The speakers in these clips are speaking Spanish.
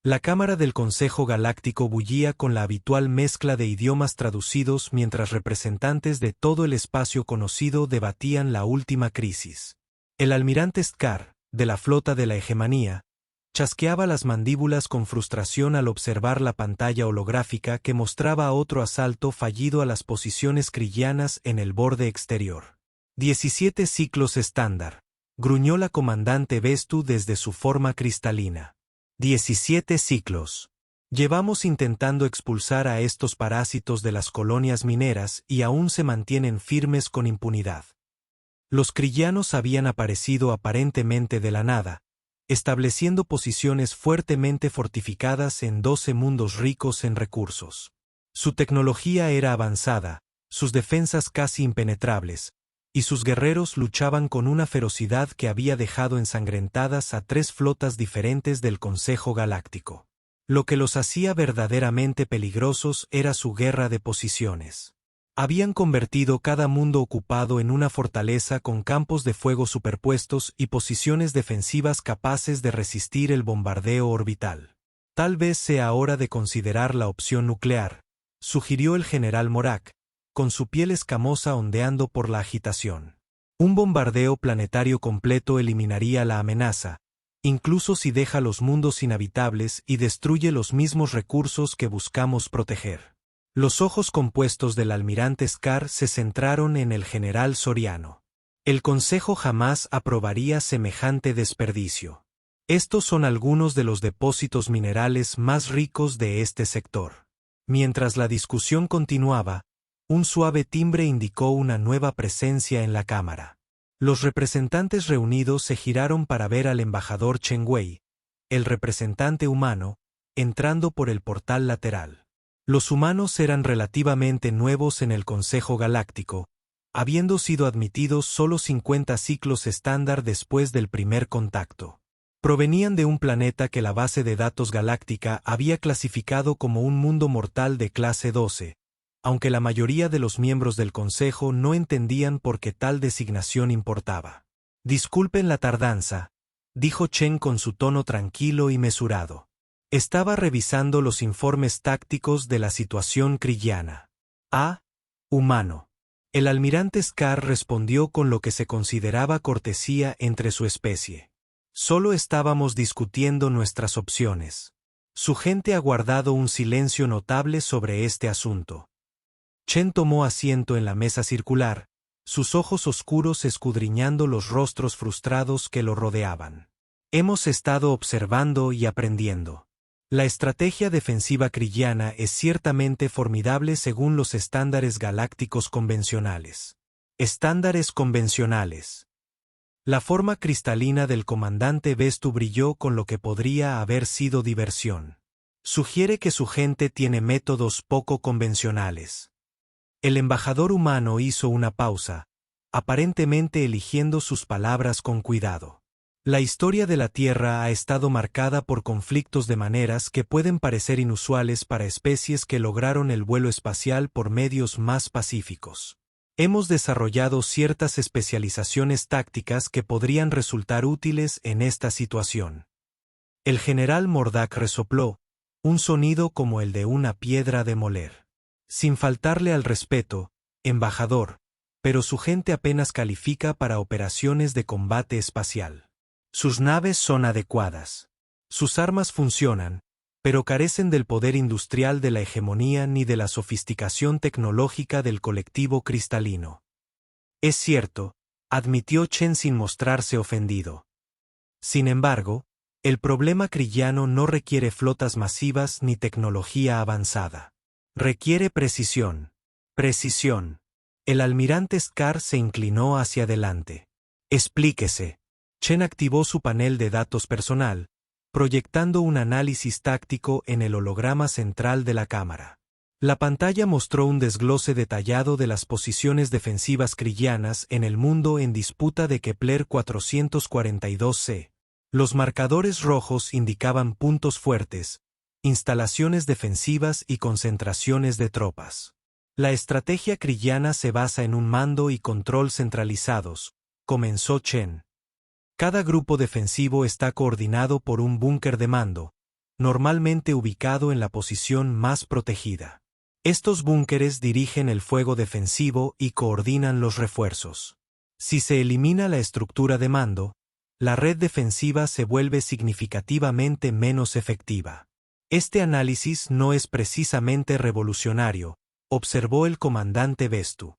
La cámara del Consejo Galáctico bullía con la habitual mezcla de idiomas traducidos mientras representantes de todo el espacio conocido debatían la última crisis. El almirante Scar, de la flota de la hegemonía, chasqueaba las mandíbulas con frustración al observar la pantalla holográfica que mostraba otro asalto fallido a las posiciones krillanas en el borde exterior. 17 ciclos estándar, gruñó la comandante Bestu desde su forma cristalina. 17 ciclos. Llevamos intentando expulsar a estos parásitos de las colonias mineras y aún se mantienen firmes con impunidad. Los krillanos habían aparecido aparentemente de la nada, estableciendo posiciones fuertemente fortificadas en 12 mundos ricos en recursos. Su tecnología era avanzada, sus defensas casi impenetrables, y sus guerreros luchaban con una ferocidad que había dejado ensangrentadas a 3 flotas diferentes del Consejo Galáctico. Lo que los hacía verdaderamente peligrosos era su guerra de posiciones. Habían convertido cada mundo ocupado en una fortaleza con campos de fuego superpuestos y posiciones defensivas capaces de resistir el bombardeo orbital. Tal vez sea hora de considerar la opción nuclear, sugirió el general Morak, con su piel escamosa ondeando por la agitación. Un bombardeo planetario completo eliminaría la amenaza, incluso si deja los mundos inhabitables y destruye los mismos recursos que buscamos proteger. Los ojos compuestos del almirante Scar se centraron en el general Soriano. El Consejo jamás aprobaría semejante desperdicio. Estos son algunos de los depósitos minerales más ricos de este sector. Mientras la discusión continuaba, un suave timbre indicó una nueva presencia en la cámara. Los representantes reunidos se giraron para ver al embajador Chen Wei, el representante humano, entrando por el portal lateral. Los humanos eran relativamente nuevos en el Consejo Galáctico, habiendo sido admitidos solo 50 ciclos estándar después del primer contacto. Provenían de un planeta que la base de datos galáctica había clasificado como un mundo mortal de clase 12, aunque la mayoría de los miembros del Consejo no entendían por qué tal designación importaba. Disculpen la tardanza, dijo Chen con su tono tranquilo y mesurado. Estaba revisando los informes tácticos de la situación krillana. Humano. El almirante Scar respondió con lo que se consideraba cortesía entre su especie. Solo estábamos discutiendo nuestras opciones. Su gente ha guardado un silencio notable sobre este asunto. Chen tomó asiento en la mesa circular, sus ojos oscuros escudriñando los rostros frustrados que lo rodeaban. Hemos estado observando y aprendiendo. La estrategia defensiva krillana es ciertamente formidable según los estándares galácticos convencionales. Estándares convencionales. La forma cristalina del comandante Bestu brilló con lo que podría haber sido diversión. Sugiere que su gente tiene métodos poco convencionales. El embajador humano hizo una pausa, aparentemente eligiendo sus palabras con cuidado. La historia de la Tierra ha estado marcada por conflictos de maneras que pueden parecer inusuales para especies que lograron el vuelo espacial por medios más pacíficos. Hemos desarrollado ciertas especializaciones tácticas que podrían resultar útiles en esta situación. El general Mordak resopló, un sonido como el de una piedra de moler. Sin faltarle al respeto, embajador, pero su gente apenas califica para operaciones de combate espacial. Sus naves son adecuadas. Sus armas funcionan, pero carecen del poder industrial de la hegemonía ni de la sofisticación tecnológica del colectivo cristalino. Es cierto, admitió Chen sin mostrarse ofendido. Sin embargo, el problema krillano no requiere flotas masivas ni tecnología avanzada. Requiere precisión. Precisión. El almirante Scar se inclinó hacia adelante. Explíquese. Chen activó su panel de datos personal, proyectando un análisis táctico en el holograma central de la cámara. La pantalla mostró un desglose detallado de las posiciones defensivas krillanas en el mundo en disputa de Kepler 442c. Los marcadores rojos indicaban puntos fuertes, instalaciones defensivas y concentraciones de tropas. La estrategia krillana se basa en un mando y control centralizados, comenzó Chen. Cada grupo defensivo está coordinado por un búnker de mando, normalmente ubicado en la posición más protegida. Estos búnkeres dirigen el fuego defensivo y coordinan los refuerzos. Si se elimina la estructura de mando, la red defensiva se vuelve significativamente menos efectiva. Este análisis no es precisamente revolucionario, observó el comandante Bestu.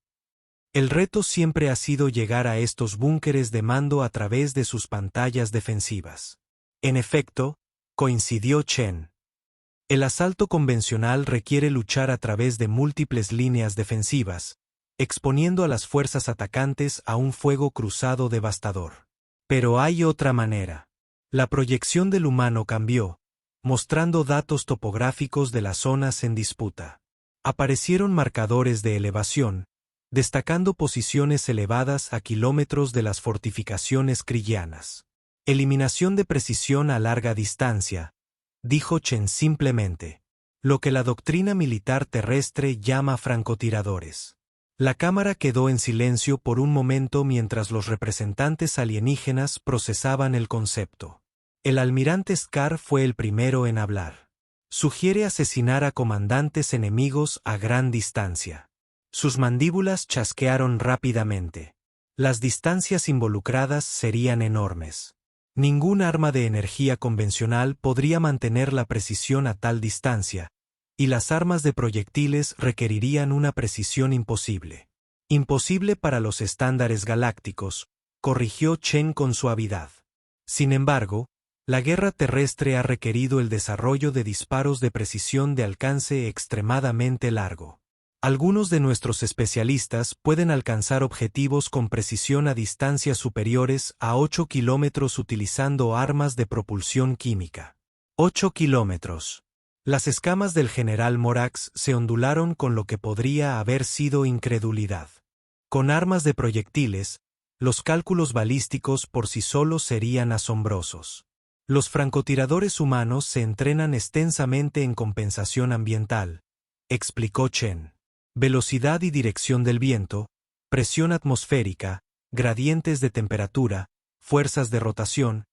El reto siempre ha sido llegar a estos búnkeres de mando a través de sus pantallas defensivas. En efecto, coincidió Chen. El asalto convencional requiere luchar a través de múltiples líneas defensivas, exponiendo a las fuerzas atacantes a un fuego cruzado devastador. Pero hay otra manera. La proyección del humano cambió, mostrando datos topográficos de las zonas en disputa. Aparecieron marcadores de elevación, destacando posiciones elevadas a kilómetros de las fortificaciones krigianas. Eliminación de precisión a larga distancia, dijo Chen simplemente. Lo que la doctrina militar terrestre llama francotiradores. La cámara quedó en silencio por un momento mientras los representantes alienígenas procesaban el concepto. El almirante Scar fue el primero en hablar. Sugiere asesinar a comandantes enemigos a gran distancia. Sus mandíbulas chasquearon rápidamente. Las distancias involucradas serían enormes. Ningún arma de energía convencional podría mantener la precisión a tal distancia, y las armas de proyectiles requerirían una precisión imposible. Imposible para los estándares galácticos, corrigió Chen con suavidad. Sin embargo, la guerra terrestre ha requerido el desarrollo de disparos de precisión de alcance extremadamente largo. Algunos de nuestros especialistas pueden alcanzar objetivos con precisión a distancias superiores a 8 kilómetros utilizando armas de propulsión química. 8 kilómetros. Las escamas del general Morax se ondularon con lo que podría haber sido incredulidad. Con armas de proyectiles, los cálculos balísticos por sí solos serían asombrosos. Los francotiradores humanos se entrenan extensamente en compensación ambiental, explicó Chen. Velocidad y dirección del viento, presión atmosférica, gradientes de temperatura, fuerzas de rotación,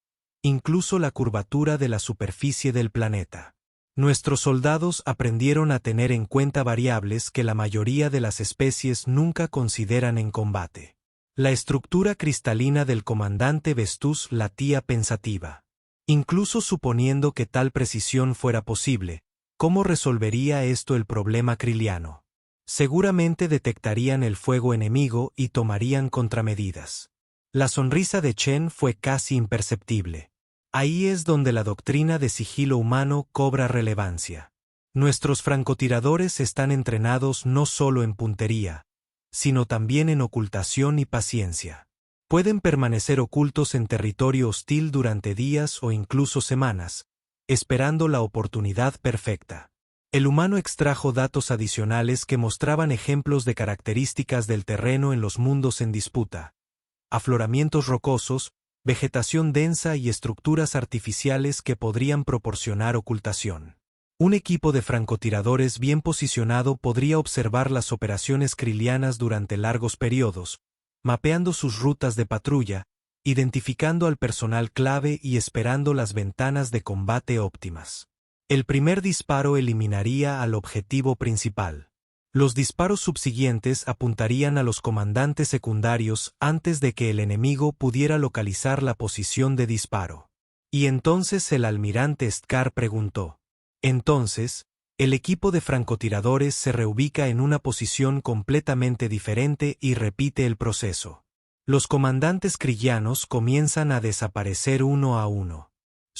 incluso la curvatura de la superficie del planeta. Nuestros soldados aprendieron a tener en cuenta variables que la mayoría de las especies nunca consideran en combate. La estructura cristalina del comandante Vestus latía pensativa. Incluso suponiendo que tal precisión fuera posible, ¿cómo resolvería esto el problema kriliano? Seguramente detectarían el fuego enemigo y tomarían contramedidas. La sonrisa de Chen fue casi imperceptible. Ahí es donde la doctrina de sigilo humano cobra relevancia. Nuestros francotiradores están entrenados no solo en puntería, sino también en ocultación y paciencia. Pueden permanecer ocultos en territorio hostil durante días o incluso semanas, esperando la oportunidad perfecta. El humano extrajo datos adicionales que mostraban ejemplos de características del terreno en los mundos en disputa. Afloramientos rocosos, vegetación densa y estructuras artificiales que podrían proporcionar ocultación. Un equipo de francotiradores bien posicionado podría observar las operaciones krilianas durante largos periodos, mapeando sus rutas de patrulla, identificando al personal clave y esperando las ventanas de combate óptimas. El primer disparo eliminaría al objetivo principal. Los disparos subsiguientes apuntarían a los comandantes secundarios antes de que el enemigo pudiera localizar la posición de disparo. Y entonces el almirante Scar preguntó. Entonces, el equipo de francotiradores se reubica en una posición completamente diferente y repite el proceso. Los comandantes krigianos comienzan a desaparecer uno a uno.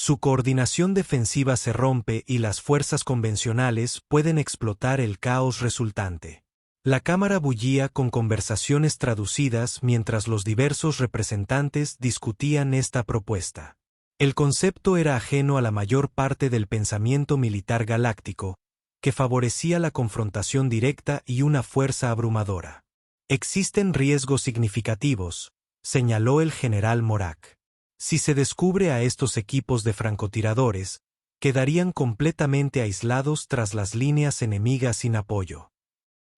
Su coordinación defensiva se rompe y las fuerzas convencionales pueden explotar el caos resultante. La cámara bullía con conversaciones traducidas mientras los diversos representantes discutían esta propuesta. El concepto era ajeno a la mayor parte del pensamiento militar galáctico, que favorecía la confrontación directa y una fuerza abrumadora. Existen riesgos significativos, señaló el general Morak. Si se descubre a estos equipos de francotiradores, quedarían completamente aislados tras las líneas enemigas sin apoyo.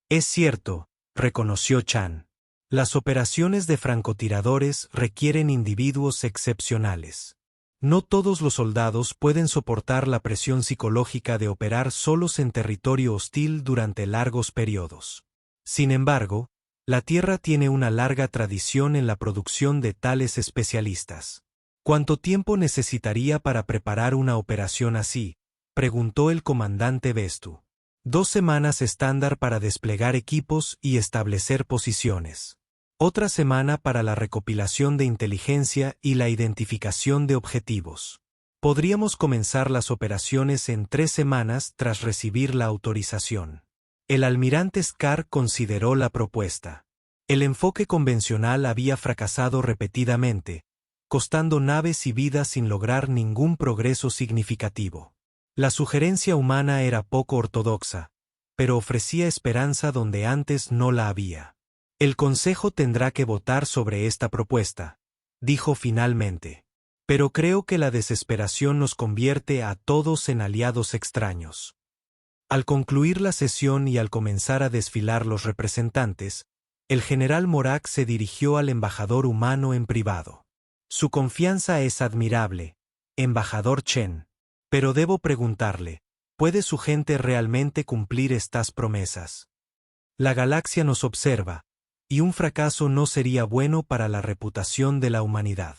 Es cierto, reconoció Chan. Las operaciones de francotiradores requieren individuos excepcionales. No todos los soldados pueden soportar la presión psicológica de operar solos en territorio hostil durante largos periodos. Sin embargo, la Tierra tiene una larga tradición en la producción de tales especialistas. ¿Cuánto tiempo necesitaría para preparar una operación así?, preguntó el comandante Bestu. 2 semanas estándar para desplegar equipos y establecer posiciones. Otra semana para la recopilación de inteligencia y la identificación de objetivos. Podríamos comenzar las operaciones en 3 semanas tras recibir la autorización. El almirante Scar consideró la propuesta. El enfoque convencional había fracasado repetidamente, costando naves y vidas sin lograr ningún progreso significativo. La sugerencia humana era poco ortodoxa, pero ofrecía esperanza donde antes no la había. El Consejo tendrá que votar sobre esta propuesta, dijo finalmente. Pero creo que la desesperación nos convierte a todos en aliados extraños. Al concluir la sesión y al comenzar a desfilar los representantes, el general Morak se dirigió al embajador humano en privado. Su confianza es admirable, embajador Chen. Pero debo preguntarle, ¿puede su gente realmente cumplir estas promesas? La galaxia nos observa, y un fracaso no sería bueno para la reputación de la humanidad.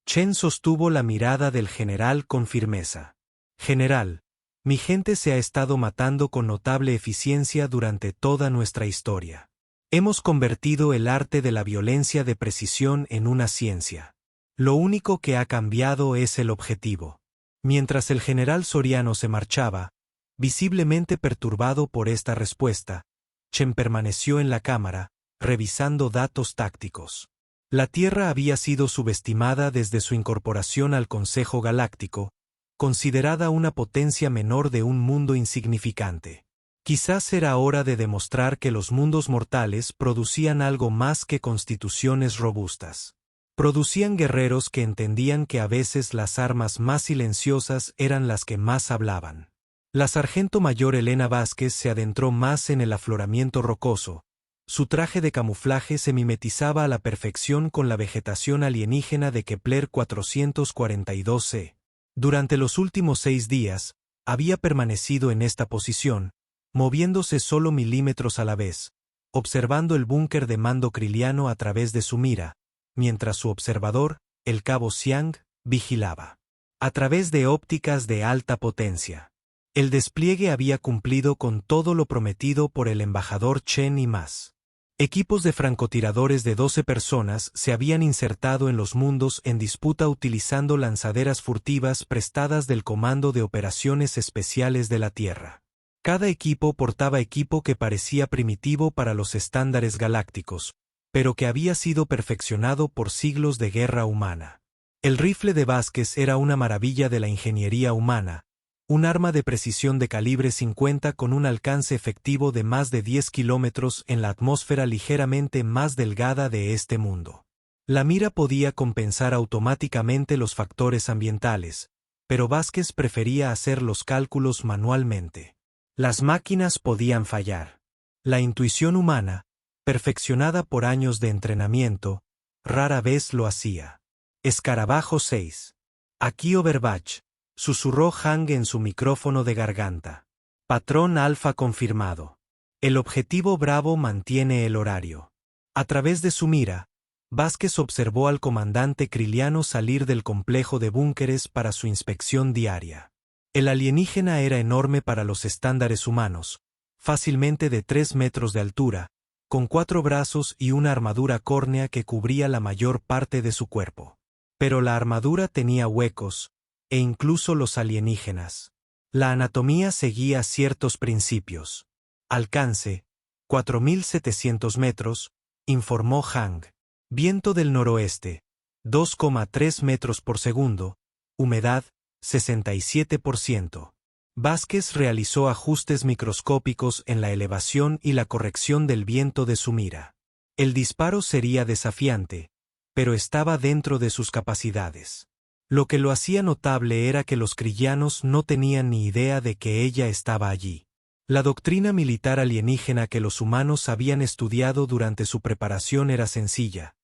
Chen sostuvo la mirada del general con firmeza. General, mi gente se ha estado matando con notable eficiencia durante toda nuestra historia. Hemos convertido el arte de la violencia de precisión en una ciencia. Lo único que ha cambiado es el objetivo. Mientras el general Soriano se marchaba, visiblemente perturbado por esta respuesta, Chen permaneció en la cámara, revisando datos tácticos. La Tierra había sido subestimada desde su incorporación al Consejo Galáctico, considerada una potencia menor de un mundo insignificante. Quizás era hora de demostrar que los mundos mortales producían algo más que constituciones robustas. Producían guerreros que entendían que a veces las armas más silenciosas eran las que más hablaban. La sargento mayor Elena Vázquez se adentró más en el afloramiento rocoso. Su traje de camuflaje se mimetizaba a la perfección con la vegetación alienígena de Kepler 442c. Durante los últimos 6 días, había permanecido en esta posición, moviéndose solo milímetros a la vez, observando el búnker de mando kriliano a través de su mira, mientras su observador, el cabo Xiang, vigilaba. A través de ópticas de alta potencia. El despliegue había cumplido con todo lo prometido por el embajador Chen y más. Equipos de francotiradores de 12 personas se habían insertado en los mundos en disputa utilizando lanzaderas furtivas prestadas del Comando de Operaciones Especiales de la Tierra. Cada equipo portaba equipo que parecía primitivo para los estándares galácticos, pero que había sido perfeccionado por siglos de guerra humana. El rifle de Vázquez era una maravilla de la ingeniería humana, un arma de precisión de calibre 50 con un alcance efectivo de más de 10 kilómetros en la atmósfera ligeramente más delgada de este mundo. La mira podía compensar automáticamente los factores ambientales, pero Vázquez prefería hacer los cálculos manualmente. Las máquinas podían fallar. La intuición humana, perfeccionada por años de entrenamiento, rara vez lo hacía. Escarabajo 6. Aquí Overwatch, susurró Hang en su micrófono de garganta. Patrón Alfa confirmado. El objetivo Bravo mantiene el horario. A través de su mira, Vázquez observó al comandante kriliano salir del complejo de búnkeres para su inspección diaria. El alienígena era enorme para los estándares humanos, fácilmente de 3 metros de altura, con 4 brazos y una armadura córnea que cubría la mayor parte de su cuerpo. Pero la armadura tenía huecos, e incluso los alienígenas. La anatomía seguía ciertos principios. Alcance, 4.700 metros, informó Hang. Viento del noroeste, 2,3 metros por segundo, humedad, 67%. Vázquez realizó ajustes microscópicos en la elevación y la corrección del viento de su mira. El disparo sería desafiante, pero estaba dentro de sus capacidades. Lo que lo hacía notable era que los krillanos no tenían ni idea de que ella estaba allí. La doctrina militar alienígena que los humanos habían estudiado durante su preparación era sencilla: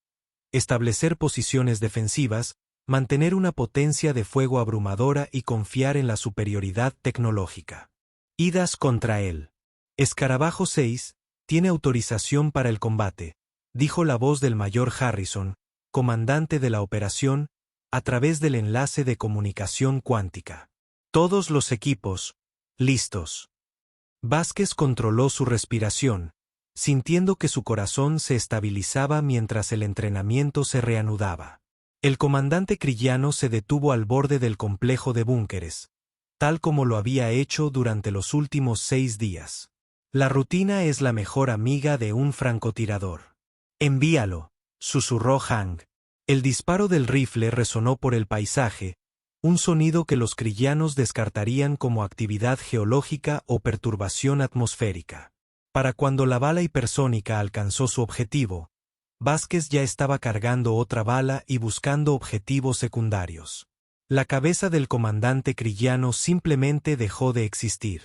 establecer posiciones defensivas, mantener una potencia de fuego abrumadora y confiar en la superioridad tecnológica. Idas contra él. Escarabajo 6, tiene autorización para el combate, dijo la voz del mayor Harrison, comandante de la operación, a través del enlace de comunicación cuántica. Todos los equipos, listos. Vázquez controló su respiración, sintiendo que su corazón se estabilizaba mientras el entrenamiento se reanudaba. El comandante Crillano se detuvo al borde del complejo de búnkeres, tal como lo había hecho durante los últimos 6 días. La rutina es la mejor amiga de un francotirador. Envíalo, susurró Hank. El disparo del rifle resonó por el paisaje, un sonido que los crillanos descartarían como actividad geológica o perturbación atmosférica. Para cuando la bala hipersónica alcanzó su objetivo, Vázquez ya estaba cargando otra bala y buscando objetivos secundarios. La cabeza del comandante crillano simplemente dejó de existir.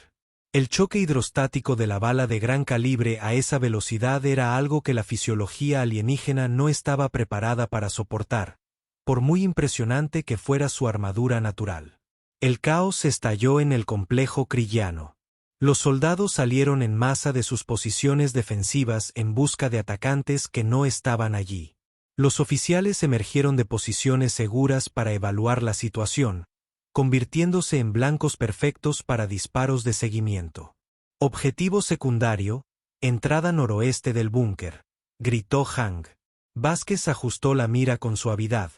El choque hidrostático de la bala de gran calibre a esa velocidad era algo que la fisiología alienígena no estaba preparada para soportar, por muy impresionante que fuera su armadura natural. El caos estalló en el complejo crillano. Los soldados salieron en masa de sus posiciones defensivas en busca de atacantes que no estaban allí. Los oficiales emergieron de posiciones seguras para evaluar la situación, convirtiéndose en blancos perfectos para disparos de seguimiento. Objetivo secundario, entrada noroeste del búnker, gritó Hank. Vázquez ajustó la mira con suavidad,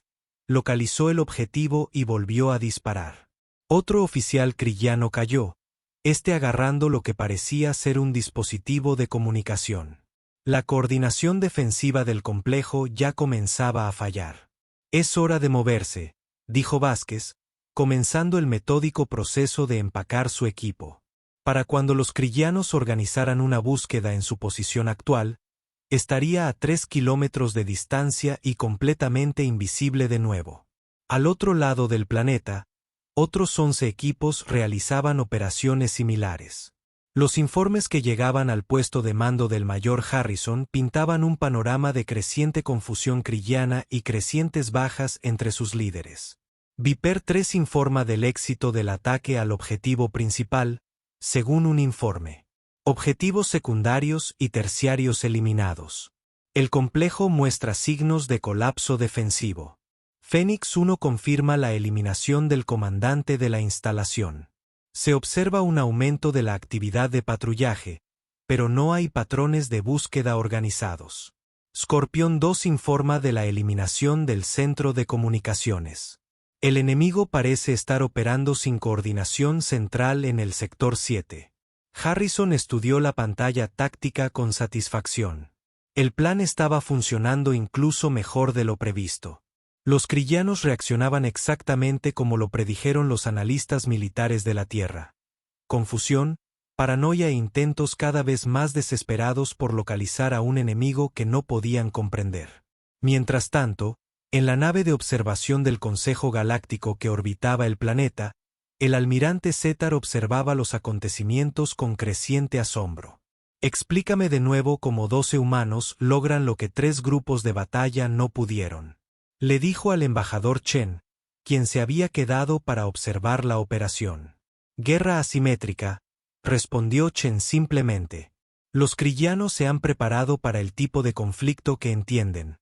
localizó el objetivo y volvió a disparar. Otro oficial crillano cayó, agarrando lo que parecía ser un dispositivo de comunicación. La coordinación defensiva del complejo ya comenzaba a fallar. Es hora de moverse, dijo Vázquez, comenzando el metódico proceso de empacar su equipo. Para cuando los crillanos organizaran una búsqueda en su posición actual, estaría a 3 kilómetros de distancia y completamente invisible de nuevo. Al otro lado del planeta, otros 11 equipos realizaban operaciones similares. Los informes que llegaban al puesto de mando del mayor Harrison pintaban un panorama de creciente confusión crillana y crecientes bajas entre sus líderes. Viper 3 informa del éxito del ataque al objetivo principal, según un informe. Objetivos secundarios y terciarios eliminados. El complejo muestra signos de colapso defensivo. Fénix 1 confirma la eliminación del comandante de la instalación. Se observa un aumento de la actividad de patrullaje, pero no hay patrones de búsqueda organizados. Scorpion 2 informa de la eliminación del centro de comunicaciones. El enemigo parece estar operando sin coordinación central en el sector 7. Harrison estudió la pantalla táctica con satisfacción. El plan estaba funcionando incluso mejor de lo previsto. Los crillanos reaccionaban exactamente como lo predijeron los analistas militares de la Tierra. Confusión, paranoia e intentos cada vez más desesperados por localizar a un enemigo que no podían comprender. Mientras tanto, en la nave de observación del Consejo Galáctico que orbitaba el planeta, el almirante Zetar observaba los acontecimientos con creciente asombro. Explícame de nuevo cómo 12 humanos logran lo que 3 grupos de batalla no pudieron. Le dijo al embajador Chen, quien se había quedado para observar la operación. Guerra asimétrica, respondió Chen simplemente. Los crillanos se han preparado para el tipo de conflicto que entienden.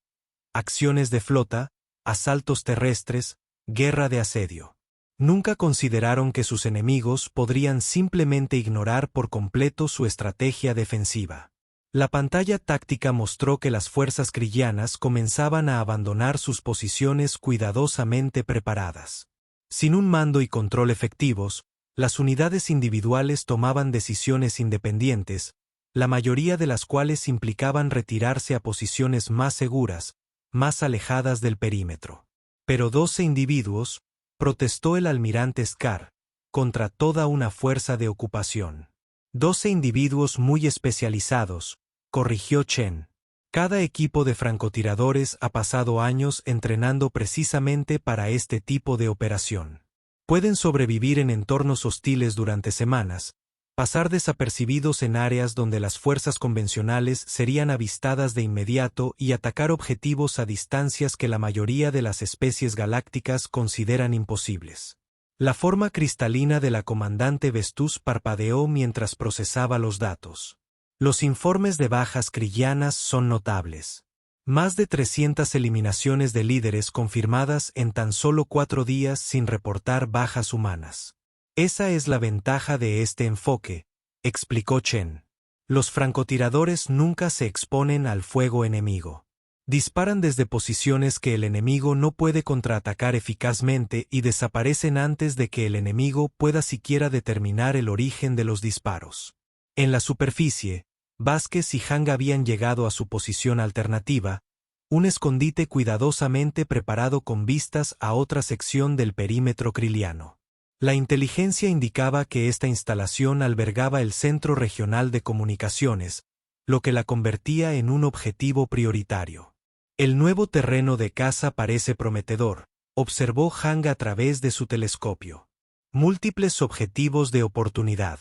Acciones de flota, asaltos terrestres, guerra de asedio. Nunca consideraron que sus enemigos podrían simplemente ignorar por completo su estrategia defensiva. La pantalla táctica mostró que las fuerzas crillanas comenzaban a abandonar sus posiciones cuidadosamente preparadas. Sin un mando y control efectivos, las unidades individuales tomaban decisiones independientes, la mayoría de las cuales implicaban retirarse a posiciones más seguras, más alejadas del perímetro. Pero 12 individuos, protestó el almirante Scar, contra toda una fuerza de ocupación. 12 individuos muy especializados, corrigió Chen. Cada equipo de francotiradores ha pasado años entrenando precisamente para este tipo de operación. Pueden sobrevivir en entornos hostiles durante semanas, pasar desapercibidos en áreas donde las fuerzas convencionales serían avistadas de inmediato y atacar objetivos a distancias que la mayoría de las especies galácticas consideran imposibles. La forma cristalina de la comandante Vestus parpadeó mientras procesaba los datos. Los informes de bajas krillanas son notables. Más de 300 eliminaciones de líderes confirmadas en tan solo 4 días sin reportar bajas humanas. Esa es la ventaja de este enfoque, explicó Chen. Los francotiradores nunca se exponen al fuego enemigo. Disparan desde posiciones que el enemigo no puede contraatacar eficazmente y desaparecen antes de que el enemigo pueda siquiera determinar el origen de los disparos. En la superficie, Vázquez y Hang habían llegado a su posición alternativa, un escondite cuidadosamente preparado con vistas a otra sección del perímetro kriliano. La inteligencia indicaba que esta instalación albergaba el Centro Regional de Comunicaciones, lo que la convertía en un objetivo prioritario. El nuevo terreno de caza parece prometedor, observó Hang a través de su telescopio. Múltiples objetivos de oportunidad.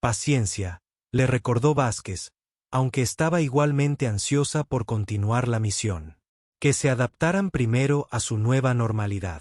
Paciencia, le recordó Vázquez, aunque estaba igualmente ansiosa por continuar la misión. Que se adaptaran primero a su nueva normalidad.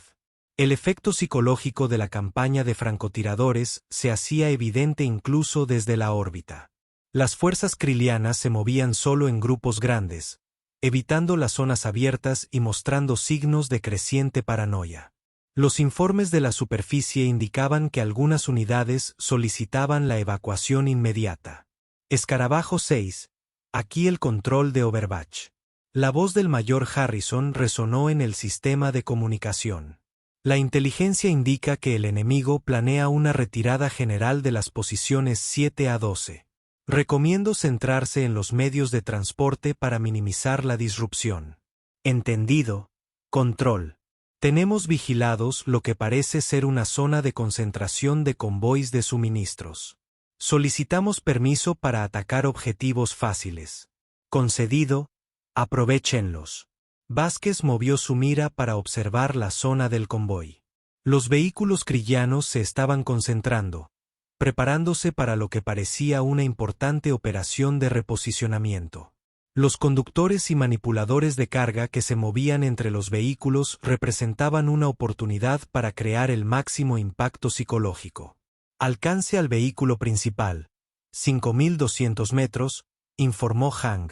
El efecto psicológico de la campaña de francotiradores se hacía evidente incluso desde la órbita. Las fuerzas krilianas se movían solo en grupos grandes, evitando las zonas abiertas y mostrando signos de creciente paranoia. Los informes de la superficie indicaban que algunas unidades solicitaban la evacuación inmediata. Escarabajo 6, aquí el control de Overwatch. La voz del mayor Harrison resonó en el sistema de comunicación. La inteligencia indica que el enemigo planea una retirada general de las posiciones 7 a 12. Recomiendo centrarse en los medios de transporte para minimizar la disrupción. Entendido. Control. Tenemos vigilados lo que parece ser una zona de concentración de convoys de suministros. Solicitamos permiso para atacar objetivos fáciles. Concedido. Aprovéchenlos. Vázquez movió su mira para observar la zona del convoy. Los vehículos krillanos se estaban concentrando, preparándose para lo que parecía una importante operación de reposicionamiento. Los conductores y manipuladores de carga que se movían entre los vehículos representaban una oportunidad para crear el máximo impacto psicológico. Alcance al vehículo principal. 5.200 metros, informó Hang.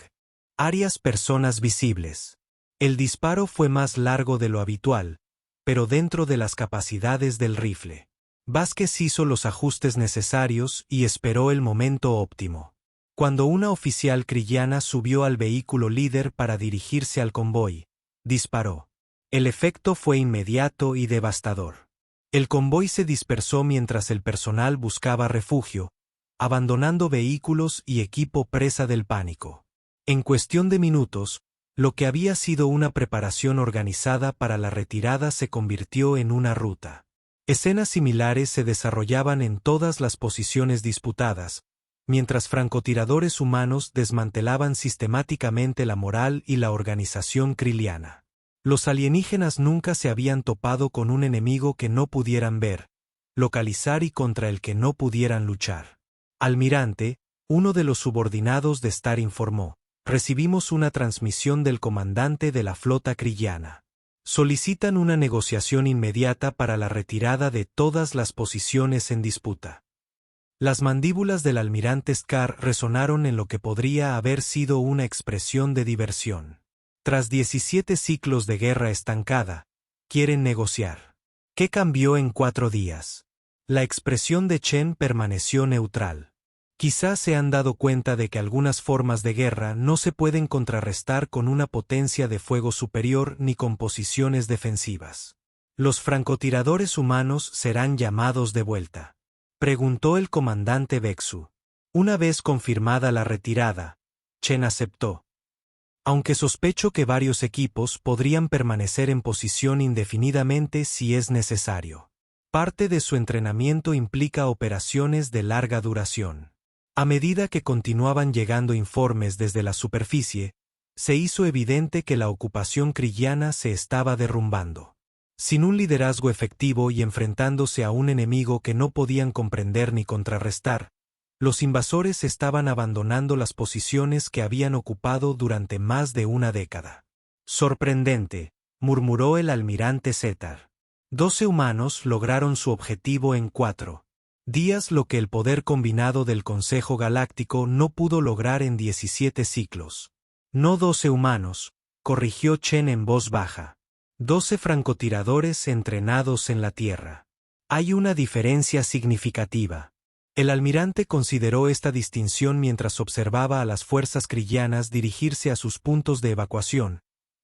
Áreas personas visibles. El disparo fue más largo de lo habitual, pero dentro de las capacidades del rifle. Vázquez hizo los ajustes necesarios y esperó el momento óptimo. Cuando una oficial krillana subió al vehículo líder para dirigirse al convoy, disparó. El efecto fue inmediato y devastador. El convoy se dispersó mientras el personal buscaba refugio, abandonando vehículos y equipo presa del pánico. En cuestión de minutos, lo que había sido una preparación organizada para la retirada se convirtió en una ruta. Escenas similares se desarrollaban en todas las posiciones disputadas, mientras francotiradores humanos desmantelaban sistemáticamente la moral y la organización kriliana. Los alienígenas nunca se habían topado con un enemigo que no pudieran ver, localizar y contra el que no pudieran luchar. Almirante, uno de los subordinados de Star informó. Recibimos una transmisión del comandante de la flota krillana. Solicitan una negociación inmediata para la retirada de todas las posiciones en disputa. Las mandíbulas del almirante Scar resonaron en lo que podría haber sido una expresión de diversión. Tras 17 ciclos de guerra estancada, quieren negociar. ¿Qué cambió en 4 días? La expresión de Chen permaneció neutral. Quizás se han dado cuenta de que algunas formas de guerra no se pueden contrarrestar con una potencia de fuego superior ni con posiciones defensivas. ¿Los francotiradores humanos serán llamados de vuelta?, preguntó el comandante Vexu. Una vez confirmada la retirada, Chen aceptó. Aunque sospecho que varios equipos podrían permanecer en posición indefinidamente si es necesario. Parte de su entrenamiento implica operaciones de larga duración. A medida que continuaban llegando informes desde la superficie, se hizo evidente que la ocupación krillana se estaba derrumbando. Sin un liderazgo efectivo y enfrentándose a un enemigo que no podían comprender ni contrarrestar, Los invasores estaban abandonando las posiciones que habían ocupado durante más de una década. Sorprendente, murmuró el almirante Zetar. 12 humanos lograron su objetivo en 4 días, lo que el poder combinado del Consejo Galáctico no pudo lograr en 17 ciclos. No 12 humanos, corrigió Chen en voz baja. 12 francotiradores entrenados en la Tierra. Hay una diferencia significativa. El almirante consideró esta distinción mientras observaba a las fuerzas krillanas dirigirse a sus puntos de evacuación,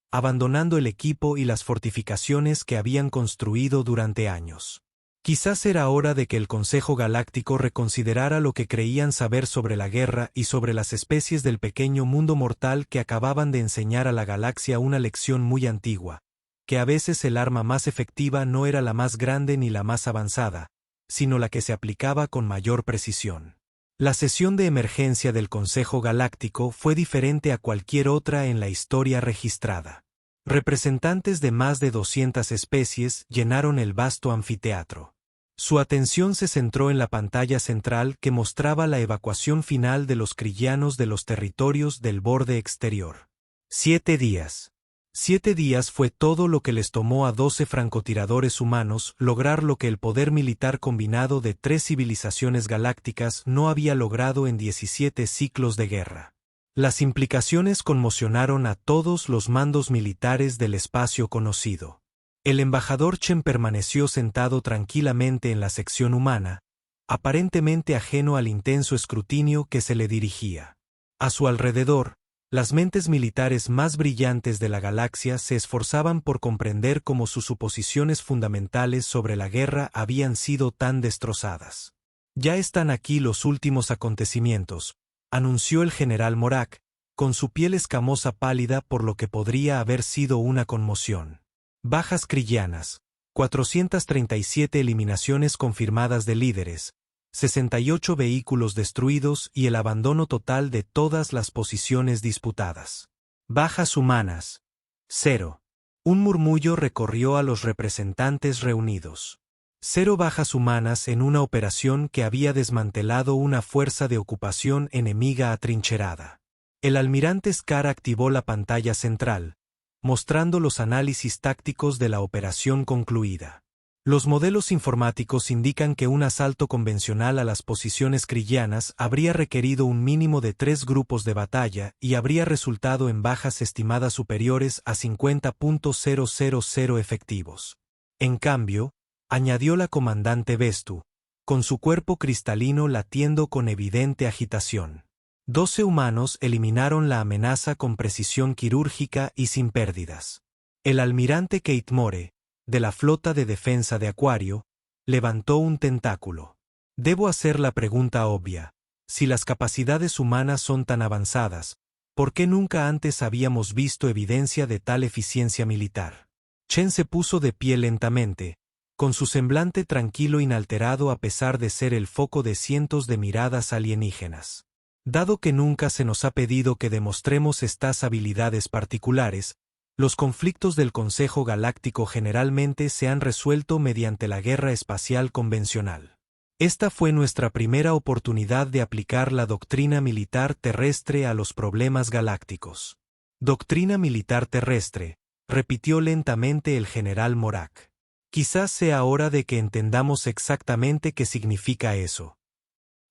abandonando el equipo y las fortificaciones que habían construido durante años. Quizás era hora de que el Consejo Galáctico reconsiderara lo que creían saber sobre la guerra y sobre las especies del pequeño mundo mortal que acababan de enseñar a la galaxia una lección muy antigua, que a veces el arma más efectiva no era la más grande ni la más avanzada, sino la que se aplicaba con mayor precisión. La sesión de emergencia del Consejo Galáctico fue diferente a cualquier otra en la historia registrada. Representantes de más de 200 especies llenaron el vasto anfiteatro. Su atención se centró en la pantalla central que mostraba la evacuación final de los krillanos de los territorios del borde exterior. 7 días. 7 días fue todo lo que les tomó a 12 francotiradores humanos lograr lo que el poder militar combinado de 3 civilizaciones galácticas no había logrado en 17 ciclos de guerra. Las implicaciones conmocionaron a todos los mandos militares del espacio conocido. El embajador Chen permaneció sentado tranquilamente en la sección humana, aparentemente ajeno al intenso escrutinio que se le dirigía. A su alrededor, las mentes militares más brillantes de la galaxia se esforzaban por comprender cómo sus suposiciones fundamentales sobre la guerra habían sido tan destrozadas. Ya están aquí los últimos acontecimientos, anunció el general Morak, con su piel escamosa pálida por lo que podría haber sido una conmoción. Bajas krillanas, 437 eliminaciones confirmadas de líderes, 68 vehículos destruidos y el abandono total de todas las posiciones disputadas. Bajas humanas, 0. Un murmullo recorrió a los representantes reunidos. 0 bajas humanas en una operación que había desmantelado una fuerza de ocupación enemiga atrincherada. El almirante Scar activó la pantalla central, mostrando los análisis tácticos de la operación concluida. Los modelos informáticos indican que un asalto convencional a las posiciones krillanas habría requerido un mínimo de 3 grupos de batalla y habría resultado en bajas estimadas superiores a 50.000 efectivos. En cambio, añadió la comandante Bestu, con su cuerpo cristalino latiendo con evidente agitación. 12 humanos eliminaron la amenaza con precisión quirúrgica y sin pérdidas. El almirante Kate More, de la flota de defensa de Acuario, levantó un tentáculo. Debo hacer la pregunta obvia. Si las capacidades humanas son tan avanzadas, ¿por qué nunca antes habíamos visto evidencia de tal eficiencia militar? Chen se puso de pie lentamente, con su semblante tranquilo inalterado a pesar de ser el foco de cientos de miradas alienígenas. Dado que nunca se nos ha pedido que demostremos estas habilidades particulares, los conflictos del Consejo Galáctico generalmente se han resuelto mediante la guerra espacial convencional. Esta fue nuestra primera oportunidad de aplicar la doctrina militar terrestre a los problemas galácticos. Doctrina militar terrestre, repitió lentamente el general Morak. Quizás sea hora de que entendamos exactamente qué significa eso.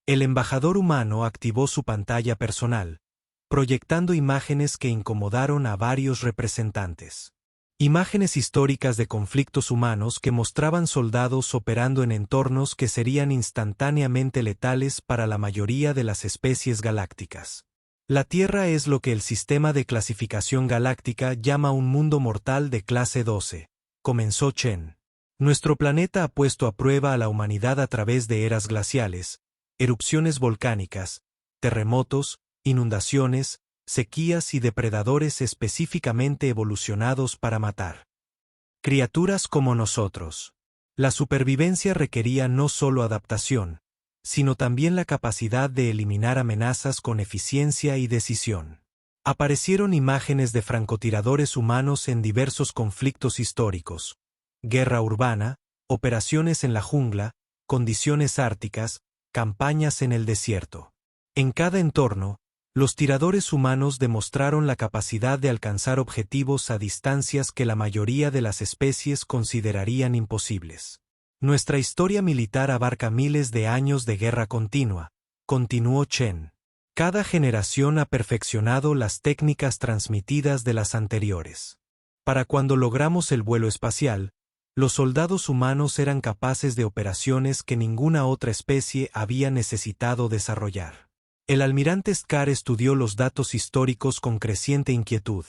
El embajador humano activó su pantalla personal, proyectando imágenes que incomodaron a varios representantes. Imágenes históricas de conflictos humanos que mostraban soldados operando en entornos que serían instantáneamente letales para la mayoría de las especies galácticas. La Tierra es lo que el sistema de clasificación galáctica llama un mundo mortal de clase 12, comenzó Chen. Nuestro planeta ha puesto a prueba a la humanidad a través de eras glaciales, erupciones volcánicas, terremotos, inundaciones, sequías y depredadores específicamente evolucionados para matar. Criaturas como nosotros. La supervivencia requería no solo adaptación, sino también la capacidad de eliminar amenazas con eficiencia y decisión. Aparecieron imágenes de francotiradores humanos en diversos conflictos históricos, guerra urbana, operaciones en la jungla, condiciones árticas, campañas en el desierto. En cada entorno, los tiradores humanos demostraron la capacidad de alcanzar objetivos a distancias que la mayoría de las especies considerarían imposibles. Nuestra historia militar abarca miles de años de guerra continua, continuó Chen. Cada generación ha perfeccionado las técnicas transmitidas de las anteriores. Para cuando logramos el vuelo espacial, los soldados humanos eran capaces de operaciones que ninguna otra especie había necesitado desarrollar. El almirante Scar estudió los datos históricos con creciente inquietud.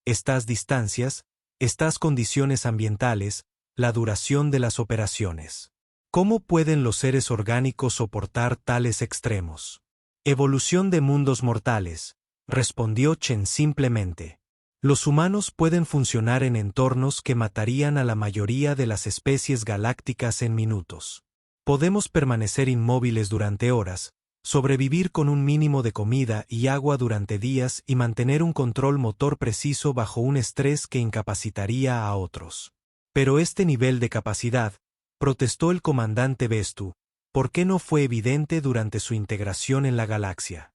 Estas distancias, estas condiciones ambientales, la duración de las operaciones. ¿Cómo pueden los seres orgánicos soportar tales extremos? Evolución de mundos mortales, respondió Chen simplemente. Los humanos pueden funcionar en entornos que matarían a la mayoría de las especies galácticas en minutos. Podemos permanecer inmóviles durante horas, sobrevivir con un mínimo de comida y agua durante días y mantener un control motor preciso bajo un estrés que incapacitaría a otros. Pero este nivel de capacidad, protestó el comandante Bestu, ¿por qué no fue evidente durante su integración en la galaxia?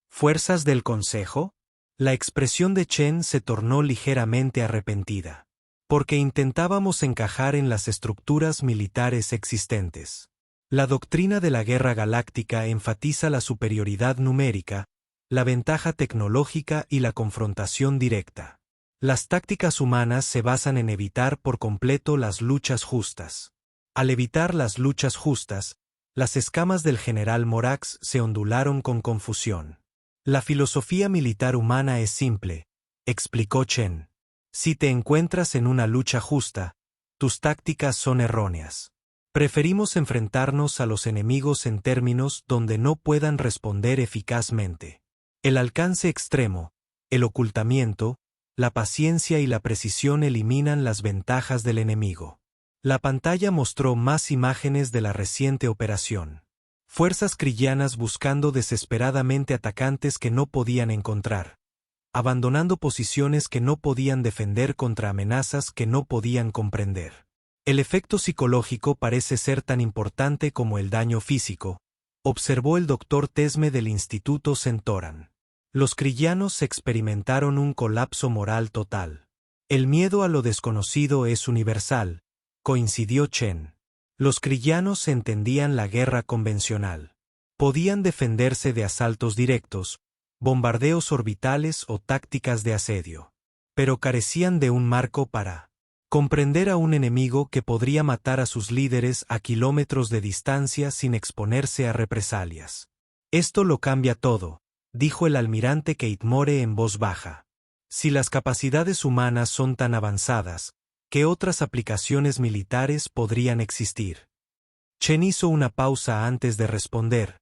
¿Fuerzas del Consejo? La expresión de Chen se tornó ligeramente arrepentida. Porque intentábamos encajar en las estructuras militares existentes. La doctrina de la guerra galáctica enfatiza la superioridad numérica, la ventaja tecnológica y la confrontación directa. Las tácticas humanas se basan en evitar por completo las luchas justas. Al evitar las luchas justas, las escamas del general Morax se ondularon con confusión. La filosofía militar humana es simple, explicó Chen. Si te encuentras en una lucha justa, tus tácticas son erróneas. Preferimos enfrentarnos a los enemigos en términos donde no puedan responder eficazmente. El alcance extremo, el ocultamiento, la paciencia y la precisión eliminan las ventajas del enemigo. La pantalla mostró más imágenes de la reciente operación. Fuerzas krillanas buscando desesperadamente atacantes que no podían encontrar, abandonando posiciones que no podían defender contra amenazas que no podían comprender. El efecto psicológico parece ser tan importante como el daño físico, observó el doctor Tesme del Instituto Centauran. Los krillanos experimentaron un colapso moral total. El miedo a lo desconocido es universal, coincidió Chen. Los krillanos entendían la guerra convencional. Podían defenderse de asaltos directos, bombardeos orbitales o tácticas de asedio. Pero carecían de un marco para comprender a un enemigo que podría matar a sus líderes a kilómetros de distancia sin exponerse a represalias. Esto lo cambia todo, dijo el almirante Keitmore en voz baja. Si las capacidades humanas son tan avanzadas, ¿qué otras aplicaciones militares podrían existir? Chen hizo una pausa antes de responder,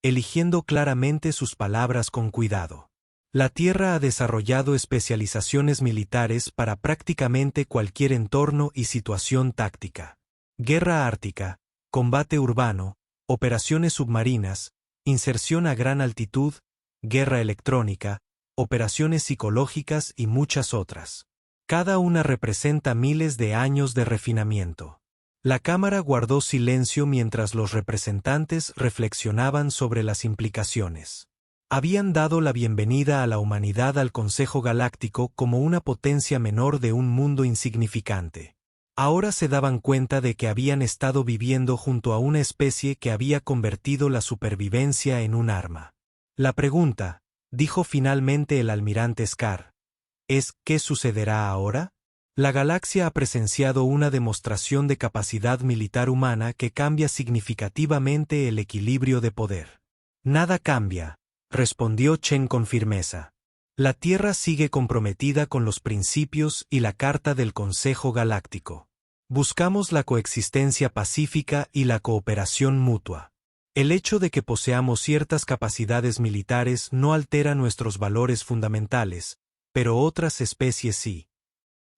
eligiendo claramente sus palabras con cuidado. La Tierra ha desarrollado especializaciones militares para prácticamente cualquier entorno y situación táctica. Guerra ártica, combate urbano, operaciones submarinas, inserción a gran altitud, guerra electrónica, operaciones psicológicas y muchas otras. Cada una representa miles de años de refinamiento. La Cámara guardó silencio mientras los representantes reflexionaban sobre las implicaciones. Habían dado la bienvenida a la humanidad al Consejo Galáctico como una potencia menor de un mundo insignificante. Ahora se daban cuenta de que habían estado viviendo junto a una especie que había convertido la supervivencia en un arma. La pregunta, dijo finalmente el almirante Scar, es ¿qué sucederá ahora? La galaxia ha presenciado una demostración de capacidad militar humana que cambia significativamente el equilibrio de poder. Nada cambia, respondió Chen con firmeza. La Tierra sigue comprometida con los principios y la Carta del Consejo Galáctico. Buscamos la coexistencia pacífica y la cooperación mutua. El hecho de que poseamos ciertas capacidades militares no altera nuestros valores fundamentales, pero otras especies sí.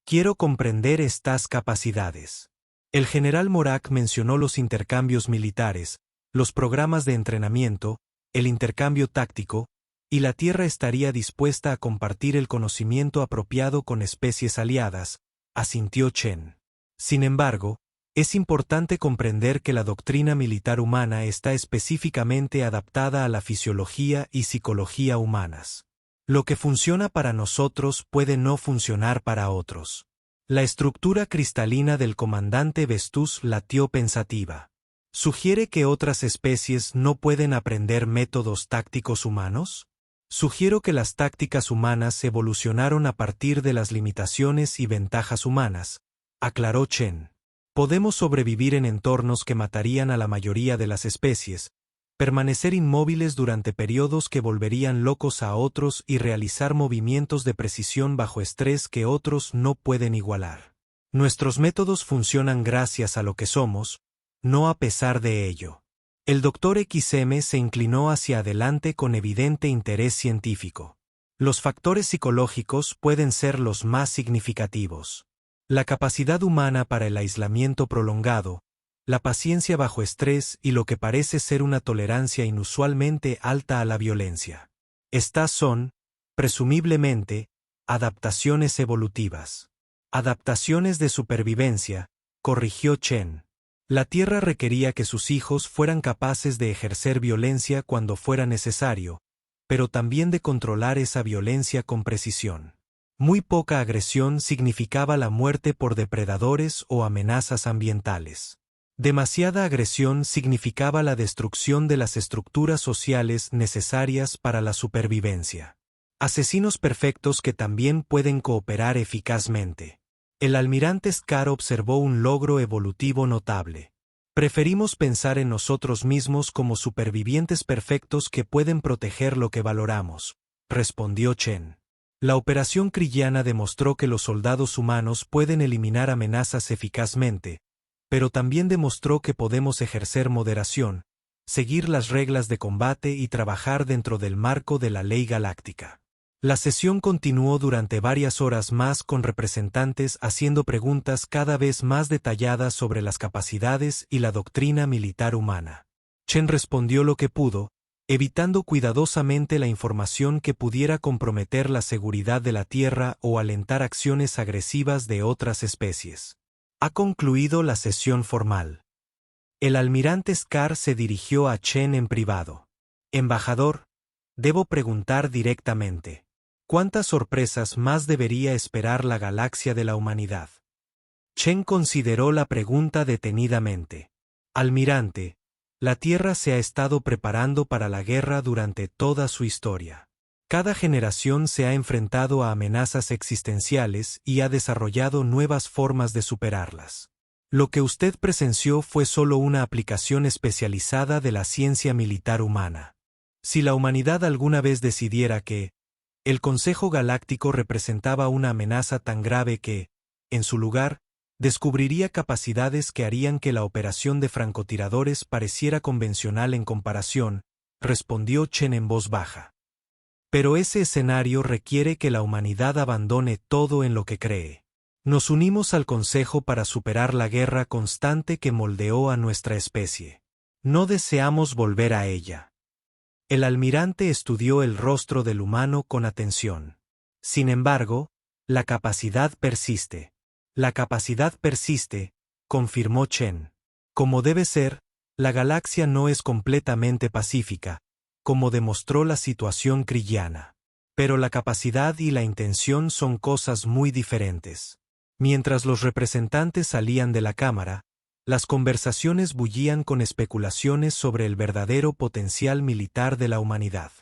Quiero comprender estas capacidades. El general Morak mencionó los intercambios militares, los programas de entrenamiento, el intercambio táctico, y la Tierra estaría dispuesta a compartir el conocimiento apropiado con especies aliadas, asintió Chen. Sin embargo, Es importante comprender que la doctrina militar humana está específicamente adaptada a la fisiología y psicología humanas. Lo que funciona para nosotros puede no funcionar para otros. La estructura cristalina del comandante Vestus latió pensativa. ¿Sugiere que otras especies no pueden aprender métodos tácticos humanos? Sugiero que las tácticas humanas evolucionaron a partir de las limitaciones y ventajas humanas, aclaró Chen. Podemos sobrevivir en entornos que matarían a la mayoría de las especies, permanecer inmóviles durante periodos que volverían locos a otros y realizar movimientos de precisión bajo estrés que otros no pueden igualar. Nuestros métodos funcionan gracias a lo que somos, no a pesar de ello. El Dr. XM se inclinó hacia adelante con evidente interés científico. Los factores psicológicos pueden ser los más significativos. La capacidad humana para el aislamiento prolongado, la paciencia bajo estrés y lo que parece ser una tolerancia inusualmente alta a la violencia. Estas son, presumiblemente, adaptaciones evolutivas. Adaptaciones de supervivencia, corrigió Chen. La Tierra requería que sus hijos fueran capaces de ejercer violencia cuando fuera necesario, pero también de controlar esa violencia con precisión. Muy poca agresión significaba la muerte por depredadores o amenazas ambientales. Demasiada agresión significaba la destrucción de las estructuras sociales necesarias para la supervivencia. Asesinos perfectos que también pueden cooperar eficazmente. El almirante Scar observó un logro evolutivo notable. Preferimos pensar en nosotros mismos como supervivientes perfectos que pueden proteger lo que valoramos, respondió Chen. La operación Krillana demostró que los soldados humanos pueden eliminar amenazas eficazmente, pero también demostró que podemos ejercer moderación, seguir las reglas de combate y trabajar dentro del marco de la ley galáctica. La sesión continuó durante varias horas más con representantes haciendo preguntas cada vez más detalladas sobre las capacidades y la doctrina militar humana. Chen respondió lo que pudo, evitando cuidadosamente la información que pudiera comprometer la seguridad de la Tierra o alentar acciones agresivas de otras especies. Ha concluido la sesión formal. El almirante Scar se dirigió a Chen en privado. Embajador, debo preguntar directamente. ¿Cuántas sorpresas más debería esperar la galaxia de la humanidad? Chen consideró la pregunta detenidamente. Almirante, la Tierra se ha estado preparando para la guerra durante toda su historia. Cada generación se ha enfrentado a amenazas existenciales y ha desarrollado nuevas formas de superarlas. Lo que usted presenció fue solo una aplicación especializada de la ciencia militar humana. Si la humanidad alguna vez decidiera que el Consejo Galáctico representaba una amenaza tan grave que, en su lugar, descubriría capacidades que harían que la operación de francotiradores pareciera convencional en comparación, respondió Chen en voz baja. Pero ese escenario requiere que la humanidad abandone todo en lo que cree. Nos unimos al Consejo para superar la guerra constante que moldeó a nuestra especie. No deseamos volver a ella. El almirante estudió el rostro del humano con atención. Sin embargo, la capacidad persiste. La capacidad persiste, confirmó Chen. Como debe ser, la galaxia no es completamente pacífica, como demostró la situación krillana. Pero la capacidad y la intención son cosas muy diferentes. Mientras los representantes salían de la cámara, las conversaciones bullían con especulaciones sobre el verdadero potencial militar de la humanidad.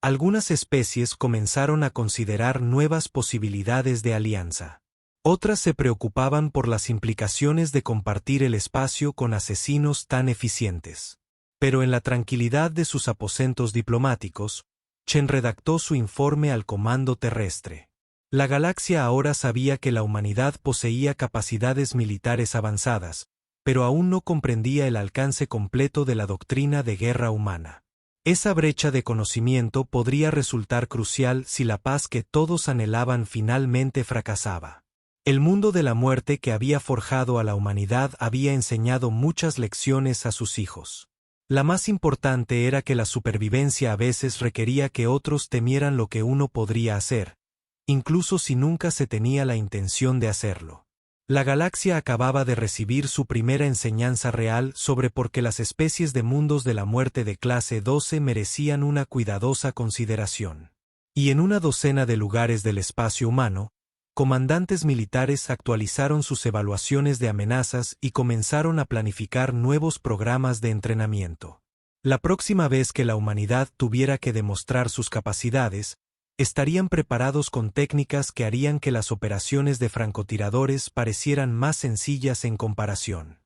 Algunas especies comenzaron a considerar nuevas posibilidades de alianza. Otras se preocupaban por las implicaciones de compartir el espacio con asesinos tan eficientes. Pero en la tranquilidad de sus aposentos diplomáticos, Chen redactó su informe al comando terrestre. La galaxia ahora sabía que la humanidad poseía capacidades militares avanzadas, pero aún no comprendía el alcance completo de la doctrina de guerra humana. Esa brecha de conocimiento podría resultar crucial si la paz que todos anhelaban finalmente fracasaba. El mundo de la muerte que había forjado a la humanidad había enseñado muchas lecciones a sus hijos. La más importante era que la supervivencia a veces requería que otros temieran lo que uno podría hacer, incluso si nunca se tenía la intención de hacerlo. La galaxia acababa de recibir su primera enseñanza real sobre por qué las especies de mundos de la muerte de clase 12 merecían una cuidadosa consideración. Y en una docena de lugares del espacio humano, comandantes militares actualizaron sus evaluaciones de amenazas y comenzaron a planificar nuevos programas de entrenamiento. La próxima vez que la humanidad tuviera que demostrar sus capacidades, estarían preparados con técnicas que harían que las operaciones de francotiradores parecieran más sencillas en comparación.